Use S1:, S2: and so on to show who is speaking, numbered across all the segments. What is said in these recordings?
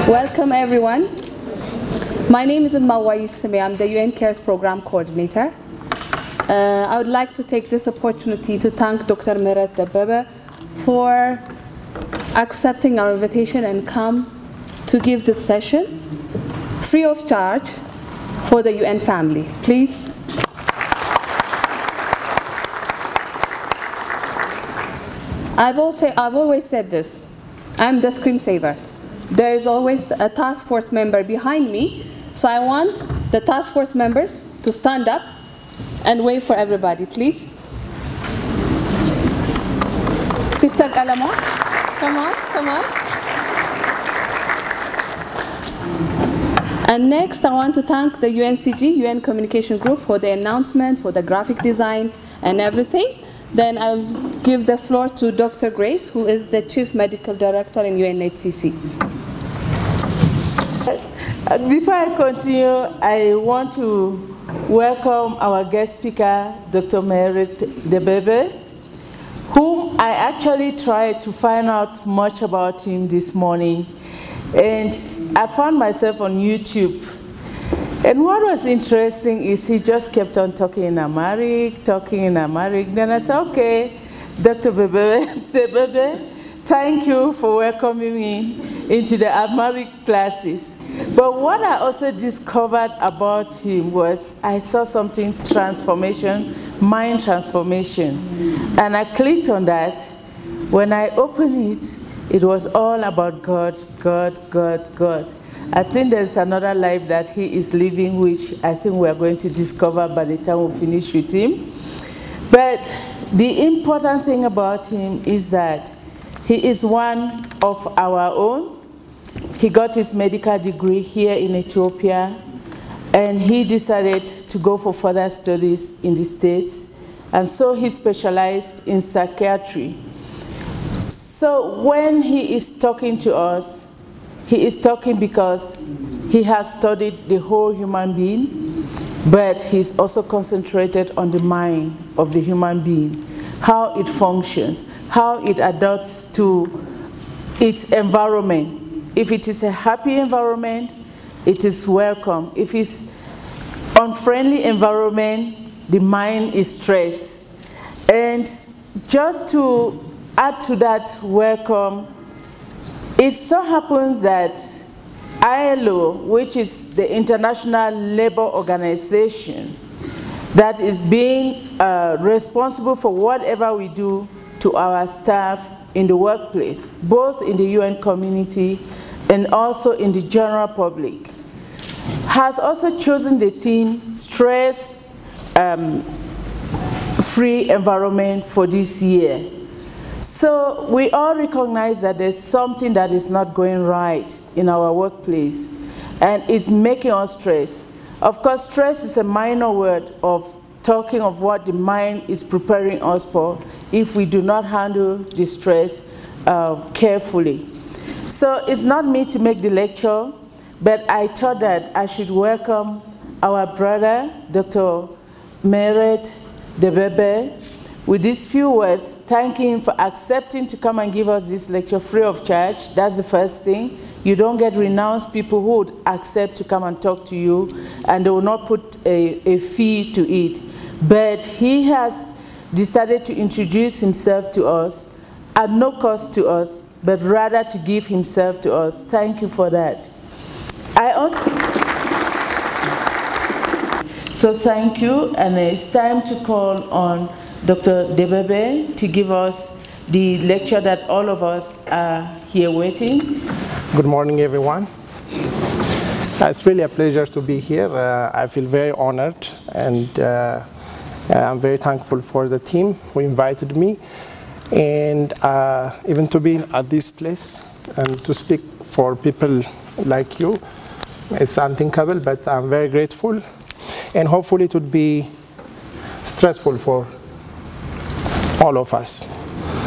S1: Welcome, everyone. My name is Mawaish Sime. I'm the UN Cares Program Coordinator. I would like to take this opportunity to thank Dr. Mehiret Debebe for accepting our invitation and come to give this session free of charge for the UN family. Please. I've always said this. I'm the screensaver. There is always a task force member behind me, so I want the task force members to stand up and wave for everybody, please. Sister Alamo, come on, come on. And next, I want to thank the UNCG, UN Communication Group, for the announcement, for the graphic design and everything. Then I'll give the floor to Dr. Grace, who is the Chief Medical Director in UNHCC.
S2: Before I continue, I want to welcome our guest speaker, Dr. Mehiret Debebe, whom I actually tried to find out much about him this morning. And I found myself on YouTube. And what was interesting is he just kept on talking in Amharic. Then I said, okay, Dr. Debebe, thank you for welcoming me into the Amharic classes. But what I also discovered about him was I saw something transformation, mind transformation. And I clicked on that. When I opened it, it was all about God, God, God, God. I think there's another life that he is living, which I think we are going to discover by the time we finish with him. But the important thing about him is that he is one of our own. He got his medical degree here in Ethiopia, and he decided to go for further studies in the States, and so he specialized in psychiatry. So when he is talking to us, he is talking because he has studied the whole human being, but he's also concentrated on the mind of the human being, how it functions, how it adapts to its environment. If it is a happy environment, it is welcome. If it's unfriendly environment, the mind is stressed. And just to add to that welcome, it so happens that ILO, which is the International Labour Organization, that is being responsible for whatever we do to our staff in the workplace, both in the UN community and also in the general public, has also chosen the theme stress-free environment for this year. So we all recognize that there's something that is not going right in our workplace, and it's making us stress. Of course, stress is a minor word of talking of what the mind is preparing us for if we do not handle the stress carefully. So it's not me to make the lecture, but I thought that I should welcome our brother, Dr. Mehiret Debebe, with these few words, thanking him for accepting to come and give us this lecture free of charge. That's the first thing. You don't get renowned people who would accept to come and talk to you, and they will not put a fee to it. But he has decided to introduce himself to us at no cost to us, but rather to give himself to us. Thank you for that. So thank you, and it's time to call on Dr. Debebe to give us the lecture that all of us are here waiting.
S3: Good morning, everyone. It's really a pleasure to be here. I feel very honored, and I'm very thankful for the team who invited me, and even to be at this place and to speak for people like you. It's unthinkable, but I'm very grateful, and hopefully it would be stressful for all of us.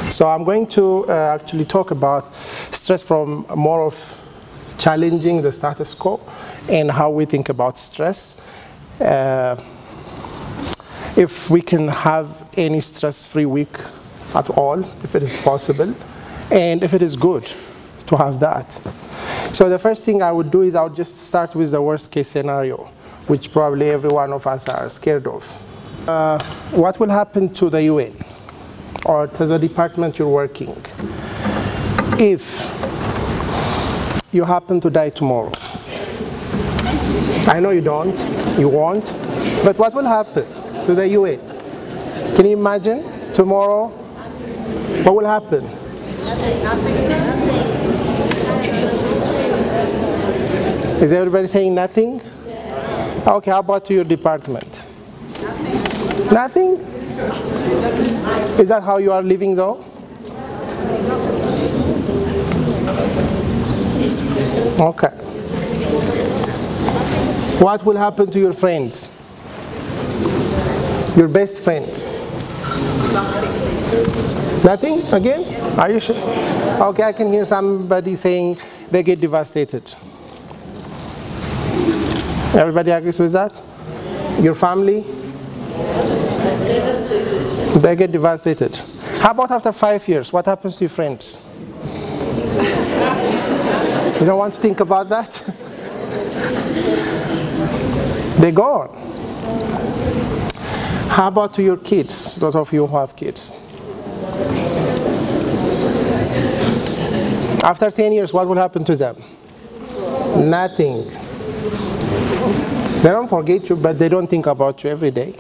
S3: So I'm going to actually talk about stress from more of challenging the status quo and how we think about stress. If we can have any stress-free week at all, if it is possible, and if it is good to have that. So the first thing I would do is I would just start with the worst case scenario, which probably every one of us are scared of. What will happen to the UN or to the department you're working if you happen to die tomorrow? I know you don't, you won't, but what will happen to the UN? Can you imagine tomorrow? What will happen? Is everybody saying nothing? Okay, how about to your department? Nothing? Is that how you are living though? Okay. What will happen to your friends? Your best friends? Nothing? Again? Are you sure? Okay, I can hear somebody saying they get devastated. Everybody agrees with that? Your family? They get devastated. How about after 5 years? What happens to your friends? You don't want to think about that? They're gone. How about to your kids, those of you who have kids? After 10 years, what will happen to them? Nothing. They don't forget you, but they don't think about you every day.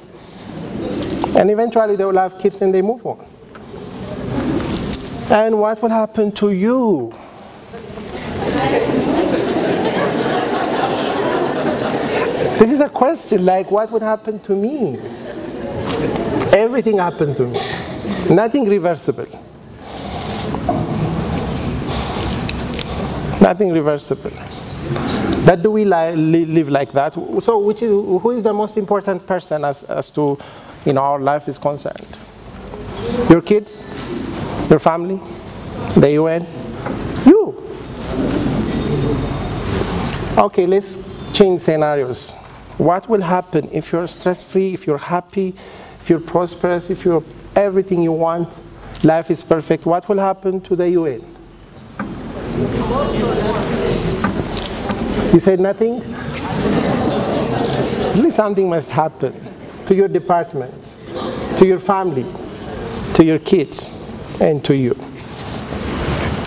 S3: And eventually they will have kids and they move on. And what will happen to you? This is a question like, what would happen to me? Everything happened to me. Nothing reversible. Nothing reversible. But do we live like that? So who is the most important person as to our life is concerned? Your kids? Your family? The UN? You? Okay, let's change scenarios. What will happen if you're stress-free, if you're happy, if you're prosperous, if you have everything you want, life is perfect? What will happen to the UN? You said nothing? At least something must happen to your department, to your family, to your kids, and to you.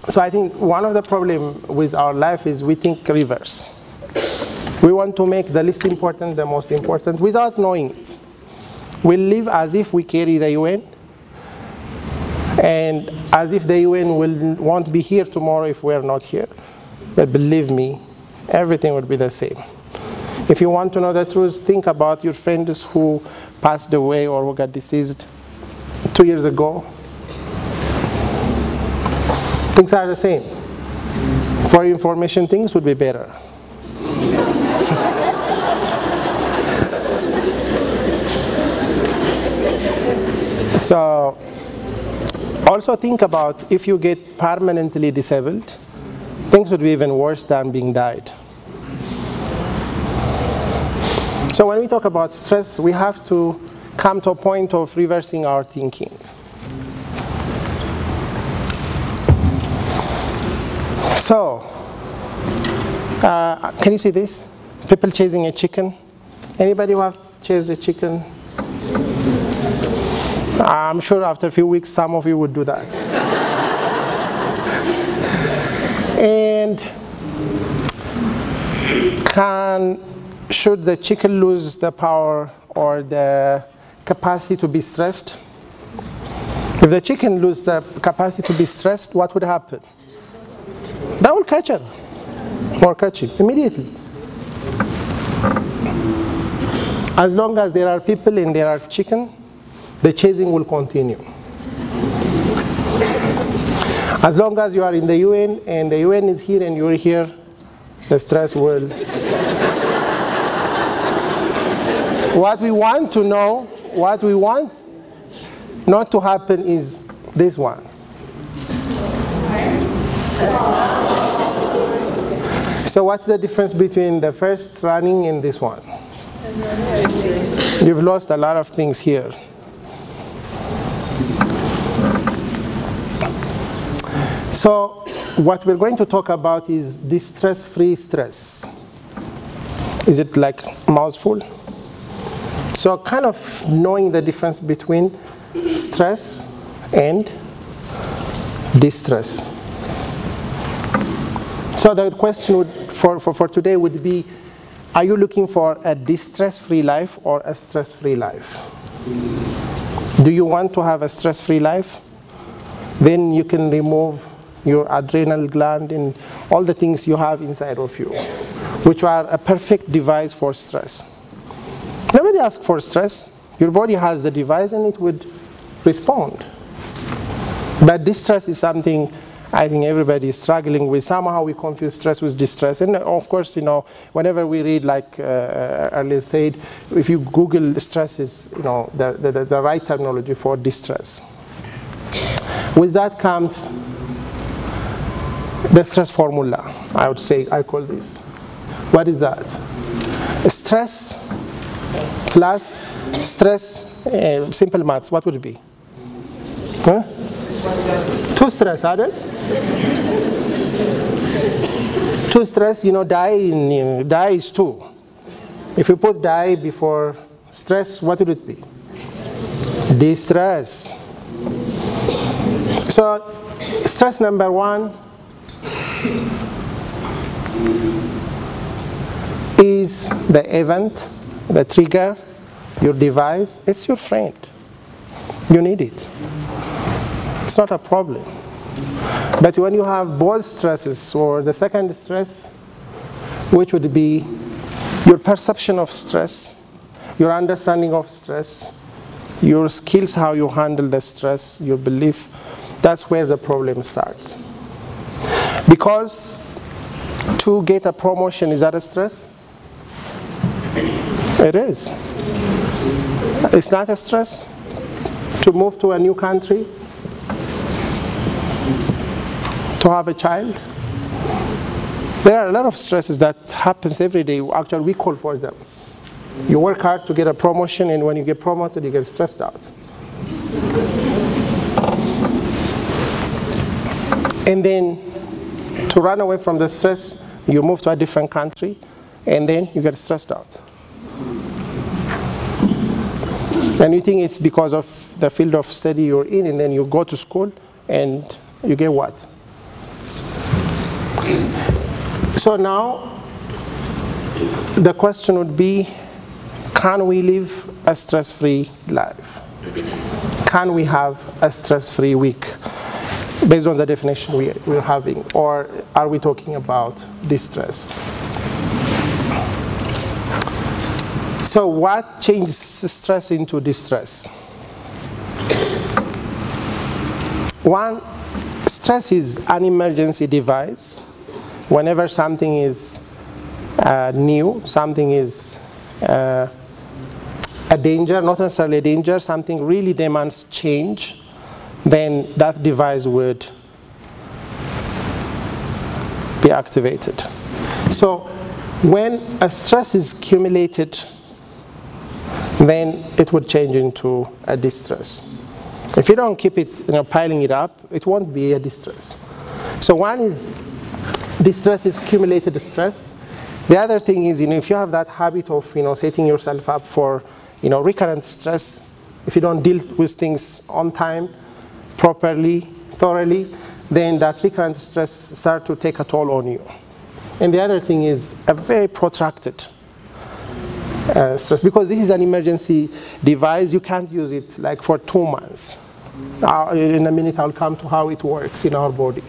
S3: So I think one of the problems with our life is we think reverse. We want to make the least important the most important without knowing it. We live as if we carry the UN, and as if the UN won't be here tomorrow if we're not here. But believe me, everything will be the same. If you want to know the truth, think about your friends who passed away or who got deceased 2 years ago. Things are the same. For your information, things would be better. So, also think about if you get permanently disabled, things would be even worse than being died. So when we talk about stress, we have to come to a point of reversing our thinking. So, can you see this? People chasing a chicken. Anybody who have chased a chicken? I'm sure after a few weeks, some of you would do that. And should the chicken lose the power or the capacity to be stressed? If the chicken loses the capacity to be stressed, what would happen? That will catch her, or catch him immediately. As long as there are people and there are chicken, the chasing will continue. As long as you are in the UN and the UN is here and you're here, the stress will. What we want to know, what we want not to happen is this one. So what's the difference between the first running and this one? You've lost a lot of things here. So what we're going to talk about is distress-free stress. Is it like mouthful? So kind of knowing the difference between stress and distress. So the question for today would be, are you looking for a distress-free life or a stress-free life? Do you want to have a stress-free life? Then you can remove your adrenal gland and all the things you have inside of you, which are a perfect device for stress. Nobody asks for stress. Your body has the device and it would respond. But distress is something I think everybody is struggling with. Somehow we confuse stress with distress. And of course, whenever we read, like earlier said, if you Google stress is, the right terminology for distress. With that comes the stress formula, I would say, I call this. What is that? Stress plus stress, simple maths, what would it be? Huh? Two stress, others? Two stress, die is two. If you put die before stress, what would it be? Distress. So, stress number one is the event, the trigger, your device. It's your friend. You need it. It's not a problem. But when you have both stresses, or the second stress, which would be your perception of stress, your understanding of stress, your skills, how you handle the stress, your belief, that's where the problem starts. Because to get a promotion, is that a stress? It is. It's not a stress to move to a new country, to have a child. There are a lot of stresses that happens every day. Actually, we call for them. You work hard to get a promotion, and when you get promoted, you get stressed out. And then to run away from the stress, you move to a different country, and then you get stressed out. And you think it's because of the field of study you're in, and then you go to school, and you get what? So now, the question would be, can we live a stress-free life? Can we have a stress-free week based on the definition we're having? Or are we talking about distress? So what changes stress into distress? One, stress is an emergency device. Whenever something is new, something is a danger, not necessarily a danger, something really demands change, then that device would be activated. So when a stress is accumulated, then it would change into a distress. If you don't keep it, piling it up, it won't be a distress. So one is distress is accumulated stress. The other thing is, if you have that habit of, setting yourself up for, recurrent stress, if you don't deal with things on time, properly, thoroughly, then that recurrent stress starts to take a toll on you. And the other thing is a very protracted stress, because this is an emergency device. You can't use it like for 2 months. In a minute I'll come to how it works in our body.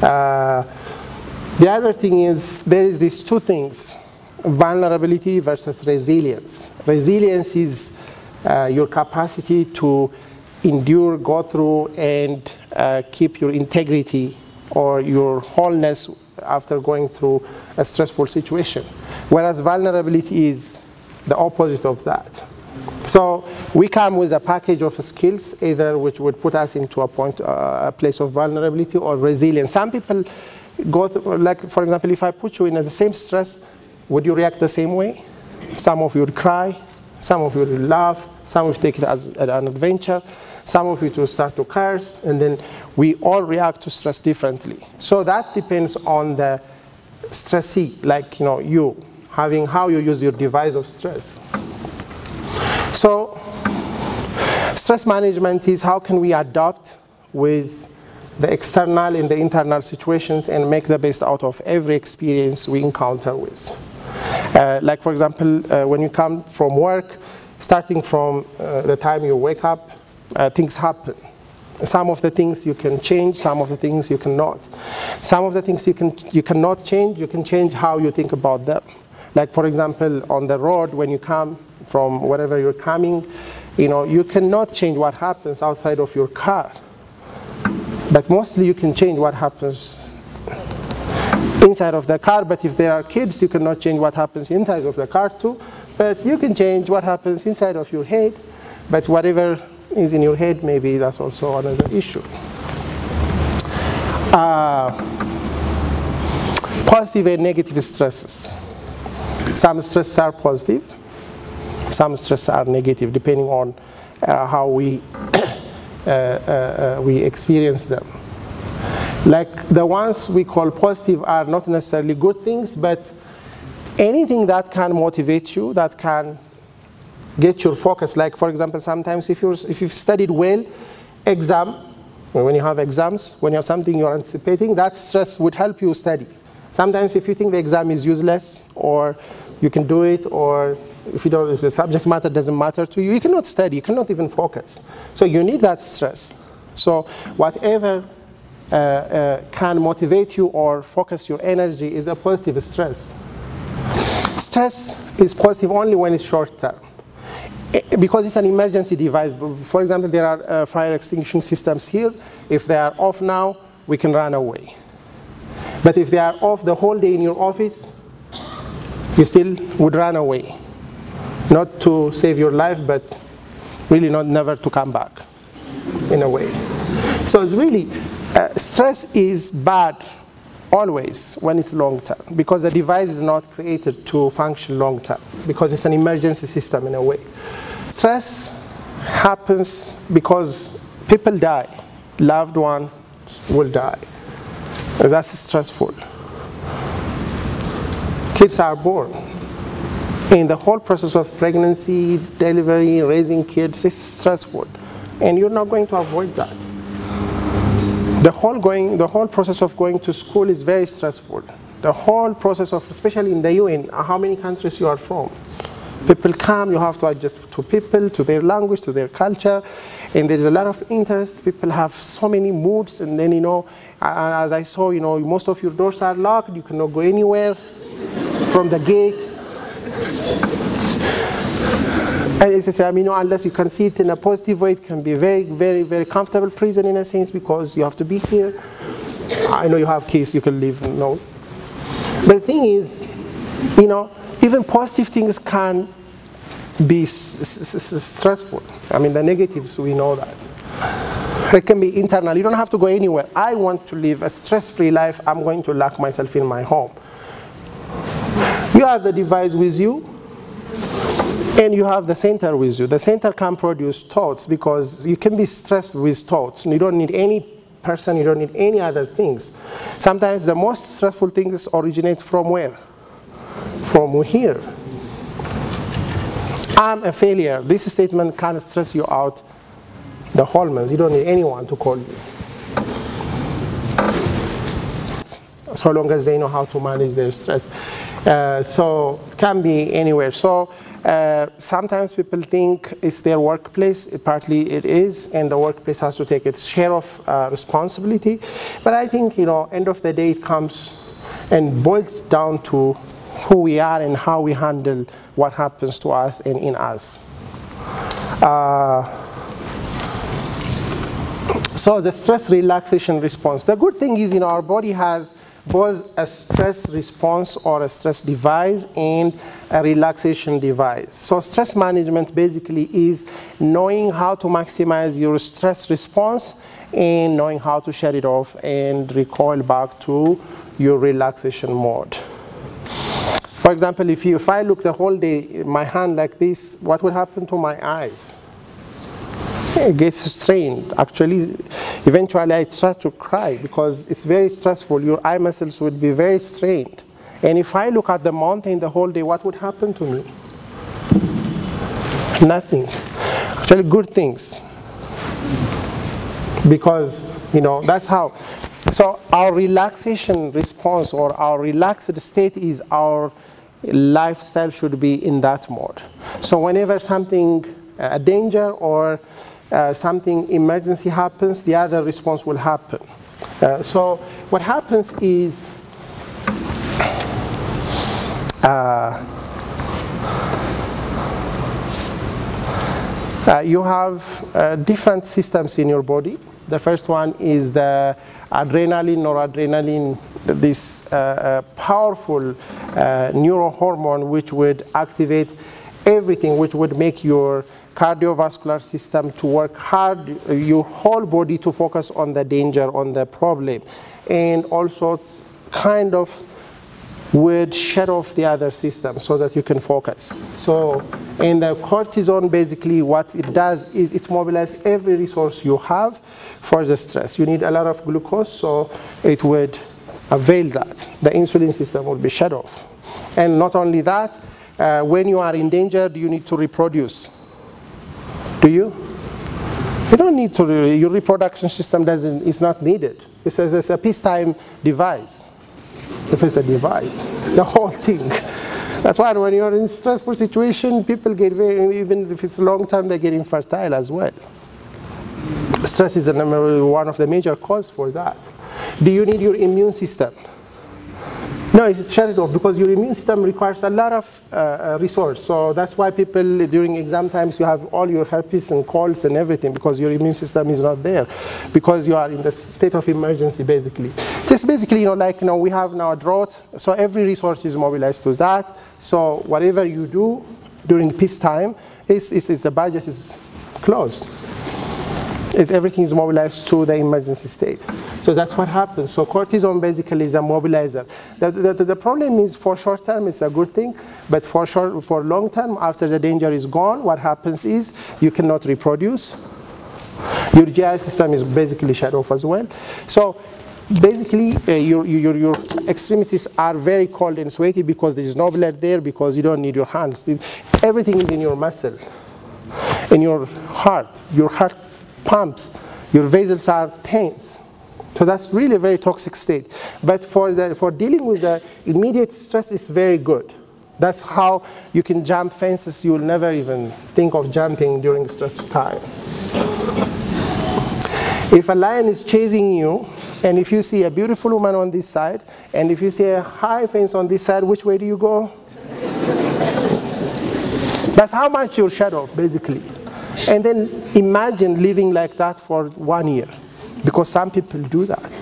S3: The other thing is, there is these two things, vulnerability versus resilience. Resilience is your capacity to endure, go through, and keep your integrity or your wholeness after going through a stressful situation. Whereas vulnerability is the opposite of that. So we come with a package of skills, either which would put us into a place of vulnerability or resilience. Some people go through, like for example, if I put you in the same stress, would you react the same way? Some of you would cry, Some of you will laugh. Some of you take it as an adventure. Some of you will start to curse. And then we all react to stress differently. So that depends on the stressee, like you, having how you use your device of stress. So stress management is how can we adapt with the external and the internal situations and make the best out of every experience we encounter with. Like for example, when you come from work, starting from the time you wake up, things happen. Some of the things you can change, some of the things you cannot. Some of the things you cannot change, you can change how you think about them. Like for example, on the road, when you come from wherever you're coming, you cannot change what happens outside of your car. But mostly you can change what happens inside of the car. But if there are kids, you cannot change what happens inside of the car too. But you can change what happens inside of your head. But whatever is in your head, maybe that's also another issue. Positive and negative stresses. Some stresses are positive. Some stresses are negative, depending on how we experience them. Like the ones we call positive are not necessarily good things, but anything that can motivate you, that can get your focus. Like for example, sometimes if you've studied well, when you have exams, when you have something you're anticipating, that stress would help you study. Sometimes if you think the exam is useless, or you can do it, or if the subject matter doesn't matter to you, you cannot study, you cannot even focus. So you need that stress. So whatever can motivate you or focus your energy is a positive stress. Stress is positive only when it's short term, because it's an emergency device. For example, there are fire extinguishing systems here. If they are off now, we can run away. But if they are off the whole day in your office, you still would run away. Not to save your life, but really never to come back, in a way. So it's really, stress is bad always when it's long term, because the device is not created to function long term, because it's an emergency system in a way. Stress happens because people die, loved ones will die. That's stressful. Kids are born. In the whole process of pregnancy, delivery, raising kids is stressful, and you're not going to avoid that. The whole process of going to school is very stressful. The whole process of, especially in the UN, how many countries you are from. People come, you have to adjust to people, to their language, to their culture, and there's a lot of interest. People have so many moods, and then as I saw, most of your doors are locked. You cannot go anywhere from the gate. And as I say, unless you can see it in a positive way, it can be very, very, very comfortable prison in a sense, because you have to be here. I know you have keys, you can leave, no. But the thing is, even positive things can be stressful. The negatives, we know that. It can be internal. You don't have to go anywhere. I want to live a stress-free life. I'm going to lock myself in my home. You have the device with you, and you have the center with you. The center can produce thoughts, because you can be stressed with thoughts. You don't need any person, you don't need any other things. Sometimes the most stressful things originate from where? From here. I'm a failure. This statement can stress you out the whole month. You don't need anyone to call you. So long as they know how to manage their stress. So it can be anywhere. So sometimes people think it's their workplace. Partly it is, and the workplace has to take its share of responsibility. But I think, end of the day, it comes and boils down to who we are and how we handle what happens to us and in us. So the stress relaxation response. The good thing is, our body has both a stress response or a stress device and a relaxation device. So stress management basically is knowing how to maximize your stress response and knowing how to shut it off and recoil back to your relaxation mode. For example, if I look the whole day, my hand like this, what will happen to my eyes? It gets strained. Actually, eventually I start to cry because it's very stressful. Your eye muscles would be very strained. And if I look at the mountain the whole day, what would happen to me? Nothing. Actually, good things. Because, that's how. So our relaxation response or our relaxed state is our lifestyle should be in that mode. So whenever something, a danger or something emergency happens, the other response will happen. So what happens is you have different systems in your body. The first one is the adrenaline, noradrenaline, this powerful neurohormone which would activate everything, which would make your cardiovascular system to work hard, your whole body to focus on the danger, on the problem, and also kind of would shut off the other system so that you can focus. So, and the cortisol, basically what it does is it mobilizes every resource you have for the stress. You need a lot of glucose, so it would avail that. The insulin system will be shut off. And not only that, when you are in danger, do you need to reproduce? Do you? You don't need to, your reproduction system is not needed. It's a peacetime device. If it's a device, the whole thing. That's why when you're in a stressful situation, people get even if it's long term, they get infertile as well. Stress is one of the major causes for that. Do you need your immune system? No, it's shut it off because your immune system requires a lot of resource. So that's why people during exam times you have all your herpes and colds and everything because your immune system is not there because you are in the state of emergency basically. Just basically, we have now a drought, so every resource is mobilized to that. So whatever you do during peacetime, the budget is closed. Everything is mobilized to the emergency state. So that's what happens. So cortisol basically is a mobilizer. The problem is for short term it's a good thing, but for long term, after the danger is gone, what happens is you cannot reproduce. Your GI system is basically shut off as well. So basically your extremities are very cold and sweaty because there is no blood there because you don't need your hands. Everything is in your muscle, in your heart. Your heart pumps, your vessels are tense. So that's really a very toxic state. But for dealing with the immediate stress, it's very good. That's how you can jump fences you will never even think of jumping during stress time. If a lion is chasing you, and if you see a beautiful woman on this side, and if you see a high fence on this side, which way do you go? That's how much you're shut off, basically. And then imagine living like that for 1 year, because some people do that.